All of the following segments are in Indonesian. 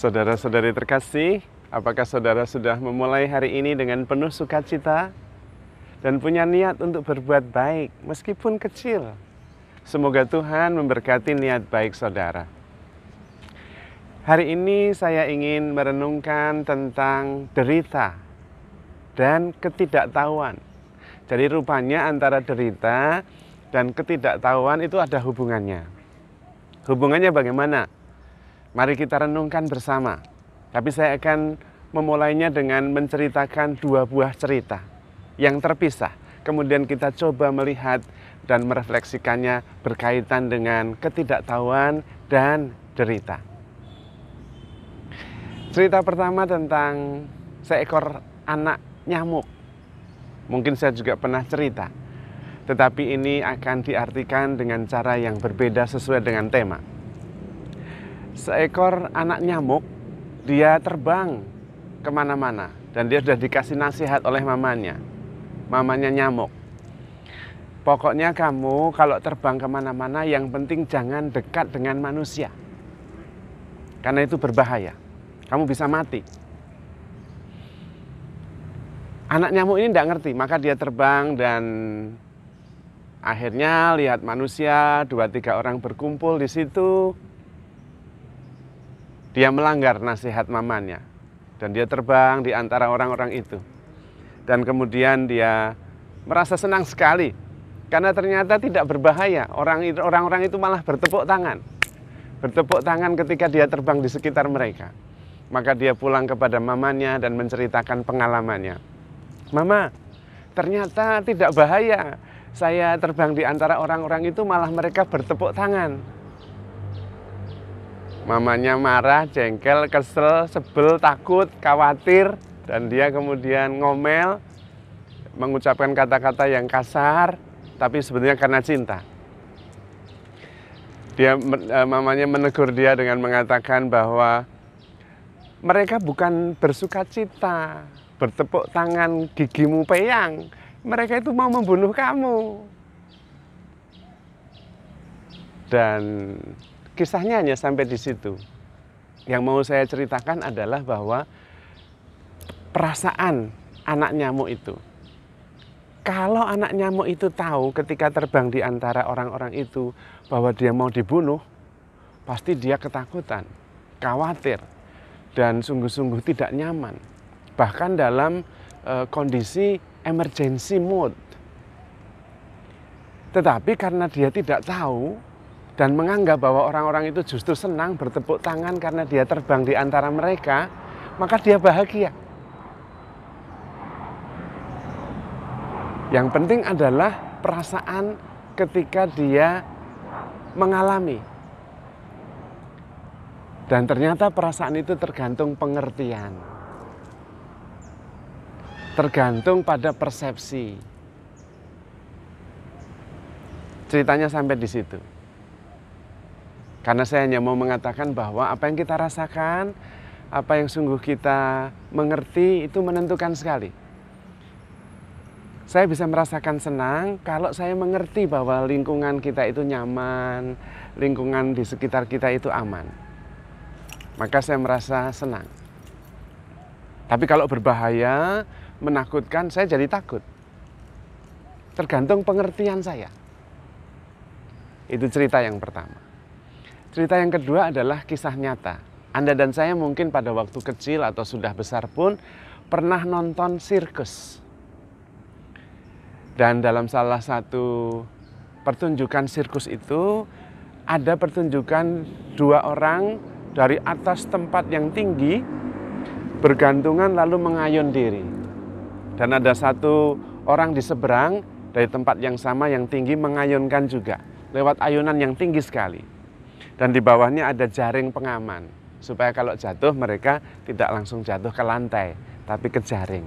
Saudara-saudari terkasih, apakah saudara sudah memulai hari ini dengan penuh sukacita dan punya niat untuk berbuat baik meskipun kecil? Semoga Tuhan memberkati niat baik saudara. Hari ini saya ingin merenungkan tentang derita dan ketidaktahuan. Jadi rupanya antara derita dan ketidaktahuan itu ada hubungannya. Hubungannya bagaimana? Mari kita renungkan bersama. Tapi saya akan memulainya dengan menceritakan dua buah cerita yang terpisah. Kemudian kita coba melihat dan merefleksikannya berkaitan dengan ketidaktahuan dan derita. Cerita pertama tentang seekor anak nyamuk. Mungkin saya juga pernah cerita. Tetapi ini akan diartikan dengan cara yang berbeda sesuai dengan tema. Seekor anak nyamuk, dia terbang kemana-mana. Dan dia sudah dikasih nasihat oleh mamanya. Mamanya nyamuk. Pokoknya kamu kalau terbang kemana-mana yang penting jangan dekat dengan manusia. Karena itu berbahaya. Kamu bisa mati. Anak nyamuk ini tidak ngerti, maka dia terbang dan akhirnya lihat manusia, 2-3 orang berkumpul di situ. Dia melanggar nasihat mamanya dan dia terbang di antara orang-orang itu. Dan kemudian dia merasa senang sekali karena ternyata tidak berbahaya. Orang-orang itu malah bertepuk tangan. Bertepuk tangan ketika dia terbang di sekitar mereka. Maka dia pulang kepada mamanya dan menceritakan pengalamannya. Mama, ternyata tidak bahaya. Saya terbang di antara orang-orang itu malah mereka bertepuk tangan. Mamanya marah, jengkel, kesel, sebel, takut, khawatir. Dan dia kemudian ngomel, mengucapkan kata-kata yang kasar, tapi sebenarnya karena cinta. Mamanya menegur dia dengan mengatakan bahwa mereka bukan bersuka cita, bertepuk tangan, gigimu peyang. Mereka itu mau membunuh kamu. Dan kisahnya hanya sampai di situ. Yang mau saya ceritakan adalah bahwa perasaan anak nyamuk itu. Kalau anak nyamuk itu tahu ketika terbang di antara orang-orang itu bahwa dia mau dibunuh, pasti dia ketakutan, khawatir, dan sungguh-sungguh tidak nyaman. Bahkan dalam kondisi emergency mode. Tetapi karena dia tidak tahu dan menganggap bahwa orang-orang itu justru senang bertepuk tangan karena dia terbang di antara mereka, maka dia bahagia. Yang penting adalah perasaan ketika dia mengalami. Dan ternyata perasaan itu tergantung pengertian. Tergantung pada persepsi. Ceritanya sampai di situ. Karena saya hanya mau mengatakan bahwa apa yang kita rasakan, apa yang sungguh kita mengerti itu menentukan sekali. Saya bisa merasakan senang kalau saya mengerti bahwa lingkungan kita itu nyaman, lingkungan di sekitar kita itu aman. Maka saya merasa senang. Tapi kalau berbahaya, menakutkan, saya jadi takut. Tergantung pengertian saya. Itu cerita yang pertama. Cerita yang kedua adalah kisah nyata. Anda dan saya mungkin pada waktu kecil atau sudah besar pun pernah nonton sirkus. Dan dalam salah satu pertunjukan sirkus itu ada pertunjukan 2 orang dari atas tempat yang tinggi bergantungan lalu mengayun diri. Dan ada 1 orang di seberang dari tempat yang sama yang tinggi mengayunkan juga lewat ayunan yang tinggi sekali. Dan di bawahnya ada jaring pengaman, supaya kalau jatuh mereka tidak langsung jatuh ke lantai, tapi ke jaring.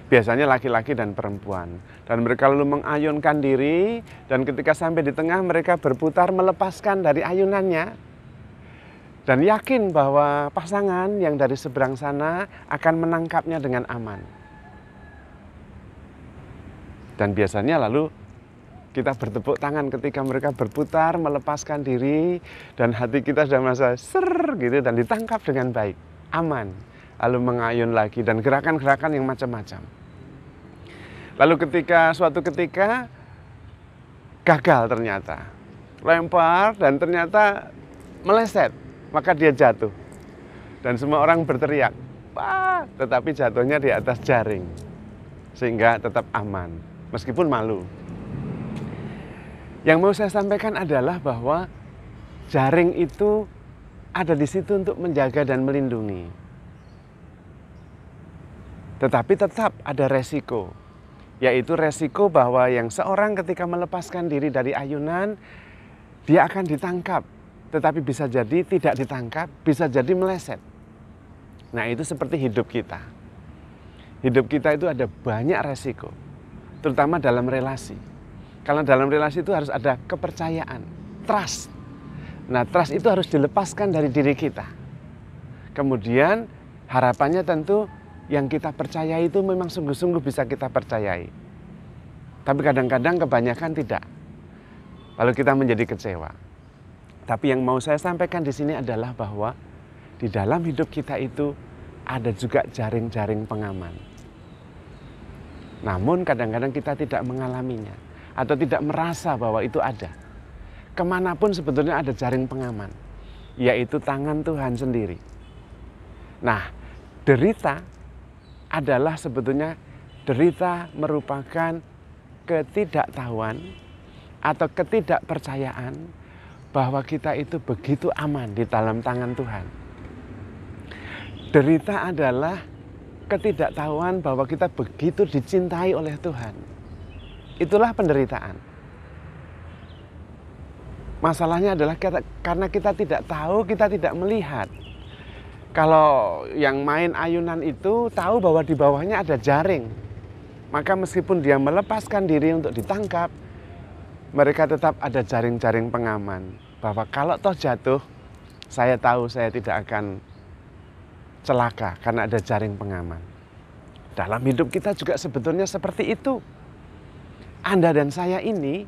Biasanya laki-laki dan perempuan. Dan mereka lalu mengayunkan diri, dan ketika sampai di tengah mereka berputar melepaskan dari ayunannya. Dan yakin bahwa pasangan yang dari seberang sana akan menangkapnya dengan aman. Dan biasanya lalu Kita bertepuk tangan ketika mereka berputar, melepaskan diri, dan hati kita sudah merasa ser gitu, dan ditangkap dengan baik, aman. Lalu mengayun lagi, dan gerakan-gerakan yang macam-macam. Lalu suatu ketika gagal ternyata, lempar dan ternyata meleset, maka dia jatuh. Dan semua orang berteriak, wah, tetapi jatuhnya di atas jaring, sehingga tetap aman, meskipun malu. Yang mau saya sampaikan adalah bahwa jaring itu ada di situ untuk menjaga dan melindungi. Tetapi tetap ada resiko, yaitu resiko bahwa yang seorang ketika melepaskan diri dari ayunan, dia akan ditangkap, tetapi bisa jadi tidak ditangkap, bisa jadi meleset. Nah, itu seperti hidup kita. Hidup kita itu ada banyak resiko, terutama dalam relasi. Karena dalam relasi itu harus ada kepercayaan, trust. Nah, trust itu harus dilepaskan dari diri kita. Kemudian harapannya tentu yang kita percayai itu memang sungguh-sungguh bisa kita percayai. Tapi kadang-kadang kebanyakan tidak. Lalu kita menjadi kecewa. Tapi yang mau saya sampaikan di sini adalah bahwa di dalam hidup kita itu ada juga jaring-jaring pengaman. Namun kadang-kadang kita tidak mengalaminya atau tidak merasa bahwa itu ada. Kemanapun sebetulnya ada jaring pengaman, yaitu tangan Tuhan sendiri. Nah, derita adalah sebetulnya derita merupakan ketidaktahuan atau ketidakpercayaan bahwa kita itu begitu aman di dalam tangan Tuhan. Derita adalah ketidaktahuan bahwa kita begitu dicintai oleh Tuhan. Itulah penderitaan. Masalahnya adalah karena kita tidak tahu, kita tidak melihat. Kalau yang main ayunan itu tahu bahwa di bawahnya ada jaring, maka meskipun dia melepaskan diri untuk ditangkap, mereka tetap ada jaring-jaring pengaman. Bahwa kalau toh jatuh, saya tahu saya tidak akan celaka karena ada jaring pengaman. Dalam hidup kita juga sebetulnya seperti itu. Anda dan saya ini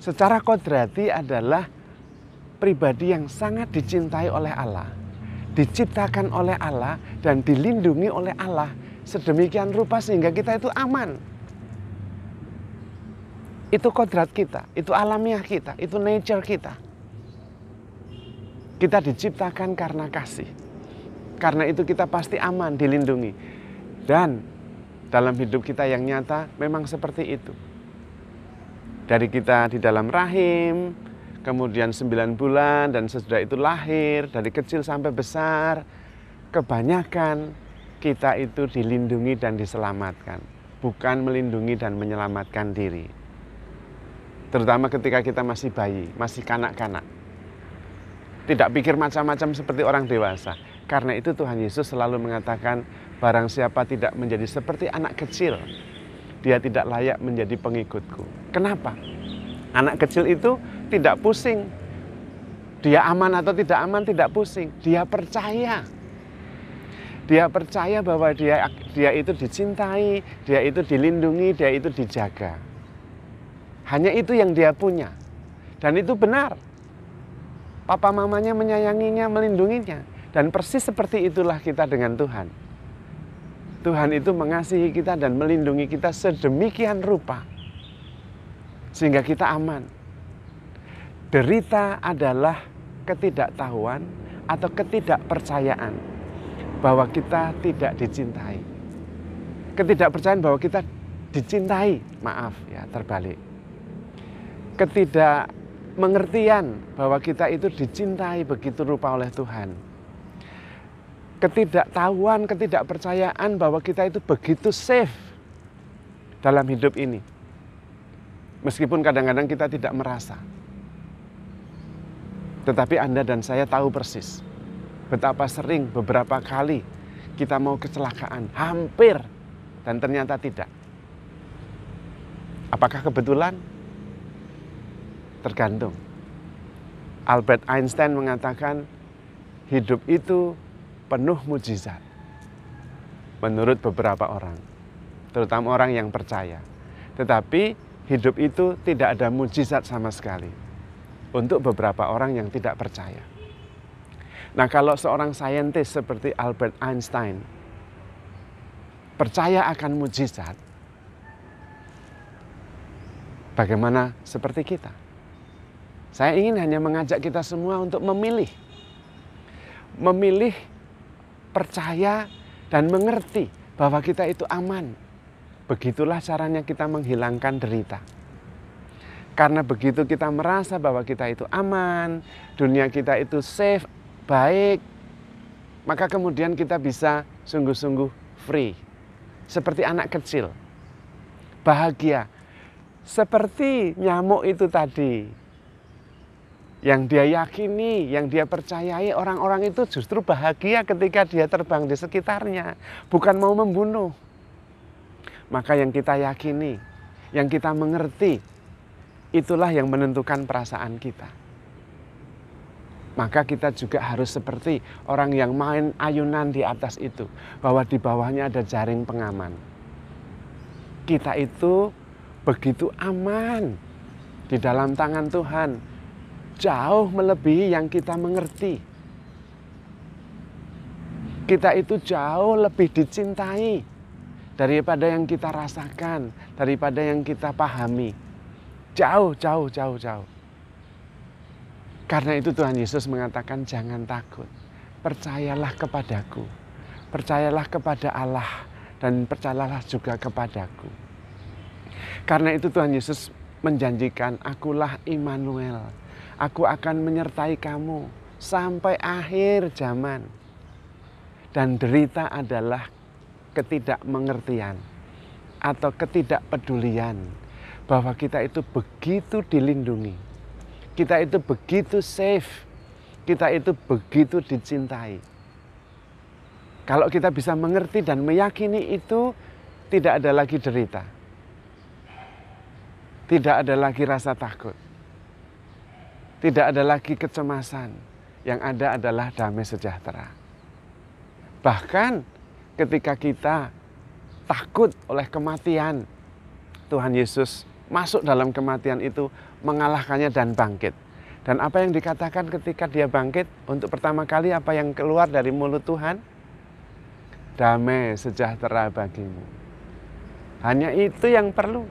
secara kodrati adalah pribadi yang sangat dicintai oleh Allah, diciptakan oleh Allah dan dilindungi oleh Allah sedemikian rupa sehingga kita itu aman. Itu kodrat kita, itu alamiah kita, itu nature kita. Kita diciptakan karena kasih. Karena itu kita pasti aman, dilindungi. Dan dalam hidup kita yang nyata memang seperti itu. Dari kita di dalam rahim, kemudian 9 bulan dan sesudah itu lahir, dari kecil sampai besar, kebanyakan kita itu dilindungi dan diselamatkan, bukan melindungi dan menyelamatkan diri. Terutama ketika kita masih bayi, masih kanak-kanak. Tidak pikir macam-macam seperti orang dewasa. Karena itu Tuhan Yesus selalu mengatakan, barang siapa tidak menjadi seperti anak kecil, dia tidak layak menjadi pengikutku. Kenapa? Anak kecil itu tidak pusing. Dia aman atau tidak aman tidak pusing. Dia percaya. Dia percaya bahwa dia itu dicintai, dia itu dilindungi, dia itu dijaga. Hanya itu yang dia punya. Dan itu benar. Papa mamanya menyayanginya, melindunginya. Dan persis seperti itulah kita dengan Tuhan. Tuhan itu mengasihi kita dan melindungi kita sedemikian rupa. Sehingga kita aman. Derita adalah ketidaktahuan atau ketidakpercayaan bahwa kita tidak dicintai. Ketidakpercayaan bahwa kita dicintai, maaf ya, terbalik. Ketidakmengertian bahwa kita itu dicintai begitu rupa oleh Tuhan. Ketidaktahuan, ketidakpercayaan bahwa kita itu begitu safe dalam hidup ini. Meskipun kadang-kadang kita tidak merasa. Tetapi Anda dan saya tahu persis betapa sering beberapa kali kita mau kecelakaan, hampir, dan ternyata tidak. Apakah kebetulan? Tergantung. Albert Einstein mengatakan hidup itu penuh mujizat menurut beberapa orang, terutama orang yang percaya. Tetapi hidup itu tidak ada mujizat sama sekali untuk beberapa orang yang tidak percaya. Nah, kalau seorang saintis seperti Albert Einstein percaya akan mujizat, bagaimana seperti kita? Saya ingin hanya mengajak kita semua untuk memilih percaya dan mengerti bahwa kita itu aman. Begitulah caranya kita menghilangkan derita. Karena begitu kita merasa bahwa kita itu aman, dunia kita itu safe, baik, maka kemudian kita bisa sungguh-sungguh free. Seperti anak kecil, bahagia. Seperti nyamuk itu tadi, yang dia yakini, yang dia percayai, orang-orang itu justru bahagia ketika dia terbang di sekitarnya, bukan mau membunuh. Maka yang kita yakini, yang kita mengerti, itulah yang menentukan perasaan kita. Maka kita juga harus seperti orang yang main ayunan di atas itu, bahwa di bawahnya ada jaring pengaman. Kita itu begitu aman di dalam tangan Tuhan, jauh melebihi yang kita mengerti. Kita itu jauh lebih dicintai daripada yang kita rasakan, daripada yang kita pahami. Jauh. Karena itu Tuhan Yesus mengatakan jangan takut, percayalah kepadaku, percayalah kepada Allah, dan percayalah juga kepadaku. Karena itu Tuhan Yesus menjanjikan, akulah Immanuel, aku akan menyertai kamu sampai akhir zaman. Dan derita adalah ketidakmengertian atau ketidakpedulian bahwa kita itu begitu dilindungi. Kita itu begitu safe, kita itu begitu dicintai. Kalau kita bisa mengerti dan meyakini itu, tidak ada lagi derita. Tidak ada lagi rasa takut. Tidak ada lagi kecemasan. Yang ada adalah damai sejahtera. Bahkan ketika kita takut oleh kematian, Tuhan Yesus masuk dalam kematian itu, mengalahkannya dan bangkit. Dan apa yang dikatakan ketika dia bangkit, untuk pertama kali apa yang keluar dari mulut Tuhan? Damai sejahtera bagimu. Hanya itu yang perlu.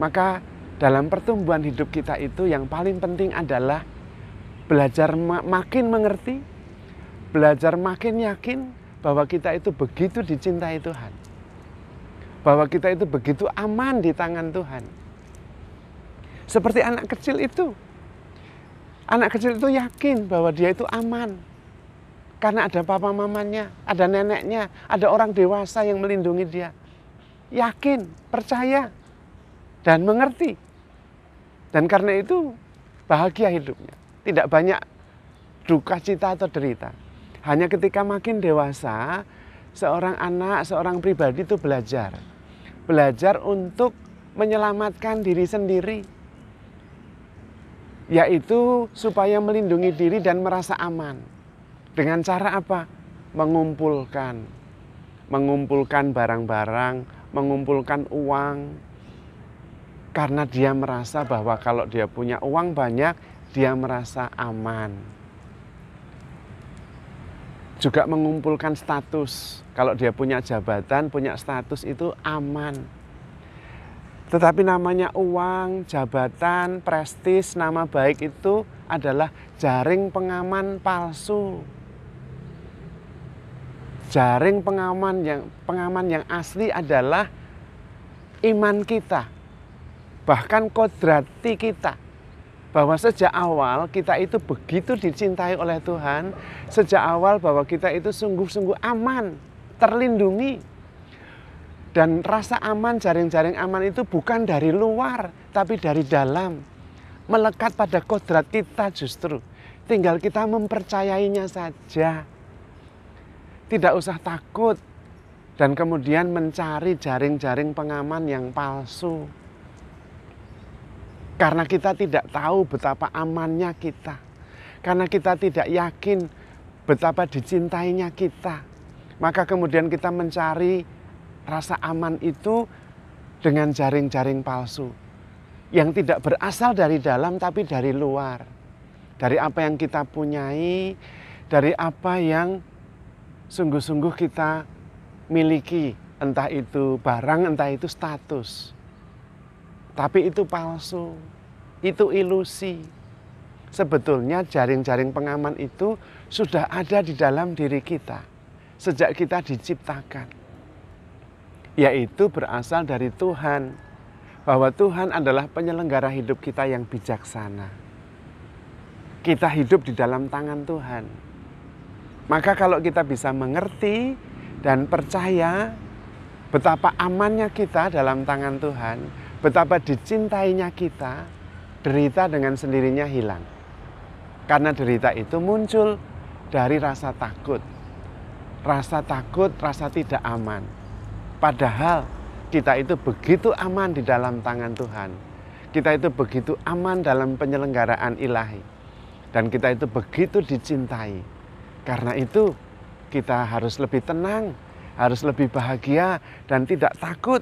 Maka dalam pertumbuhan hidup kita itu yang paling penting adalah belajar makin mengerti, belajar makin yakin bahwa kita itu begitu dicintai Tuhan. Bahwa kita itu begitu aman di tangan Tuhan. Seperti anak kecil itu. Anak kecil itu yakin bahwa dia itu aman. Karena ada papa mamanya, ada neneknya, ada orang dewasa yang melindungi dia. Yakin, percaya, dan mengerti. Dan karena itu bahagia hidupnya. Tidak banyak duka cita atau derita. Hanya ketika makin dewasa, seorang anak, seorang pribadi itu belajar. Belajar untuk menyelamatkan diri sendiri. Yaitu supaya melindungi diri dan merasa aman. Dengan cara apa? Mengumpulkan barang-barang, mengumpulkan uang. Karena dia merasa bahwa kalau dia punya uang banyak, dia merasa aman. Juga mengumpulkan status. Kalau dia punya jabatan, punya status itu aman. Tetapi namanya uang, jabatan, prestis, nama baik itu adalah jaring pengaman palsu. Jaring pengaman yang asli adalah iman kita. Bahkan kodrati kita. Bahwa sejak awal kita itu begitu dicintai oleh Tuhan. Sejak awal bahwa kita itu sungguh-sungguh aman, terlindungi. Dan rasa aman, jaring-jaring aman itu bukan dari luar, tapi dari dalam. Melekat pada kodrat kita justru. Tinggal kita mempercayainya saja. Tidak usah takut. Dan kemudian mencari jaring-jaring pengaman yang palsu. Karena kita tidak tahu betapa amannya kita. Karena kita tidak yakin betapa dicintainya kita. Maka kemudian kita mencari rasa aman itu dengan jaring-jaring palsu yang tidak berasal dari dalam tapi dari luar. Dari apa yang kita punyai, dari apa yang sungguh-sungguh kita miliki, entah itu barang, entah itu status. Tapi itu palsu, itu ilusi. Sebetulnya jaring-jaring pengaman itu sudah ada di dalam diri kita sejak kita diciptakan. Yaitu berasal dari Tuhan, bahwa Tuhan adalah penyelenggara hidup kita yang bijaksana. Kita hidup di dalam tangan Tuhan. Maka kalau kita bisa mengerti dan percaya betapa amannya kita dalam tangan Tuhan, betapa dicintainya kita, derita dengan sendirinya hilang. Karena derita itu muncul dari rasa takut. Rasa takut, rasa tidak aman. Padahal kita itu begitu aman di dalam tangan Tuhan. Kita itu begitu aman dalam penyelenggaraan ilahi. Dan kita itu begitu dicintai. Karena itu kita harus lebih tenang, harus lebih bahagia dan tidak takut.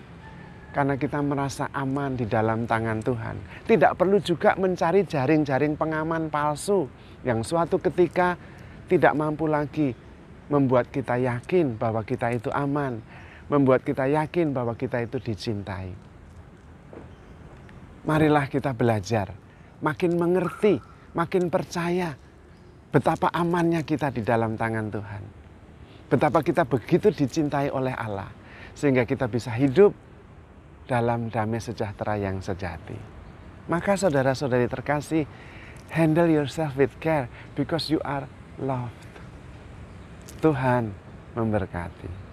Karena kita merasa aman di dalam tangan Tuhan. Tidak perlu juga mencari jaring-jaring pengaman palsu yang suatu ketika tidak mampu lagi membuat kita yakin bahwa kita itu aman, membuat kita yakin bahwa kita itu dicintai. Marilah kita belajar, makin mengerti, makin percaya betapa amannya kita di dalam tangan Tuhan. Betapa kita begitu dicintai oleh Allah, sehingga kita bisa hidup dalam damai sejahtera yang sejati. Maka saudara-saudari terkasih, handle yourself with care because you are loved. Tuhan memberkati.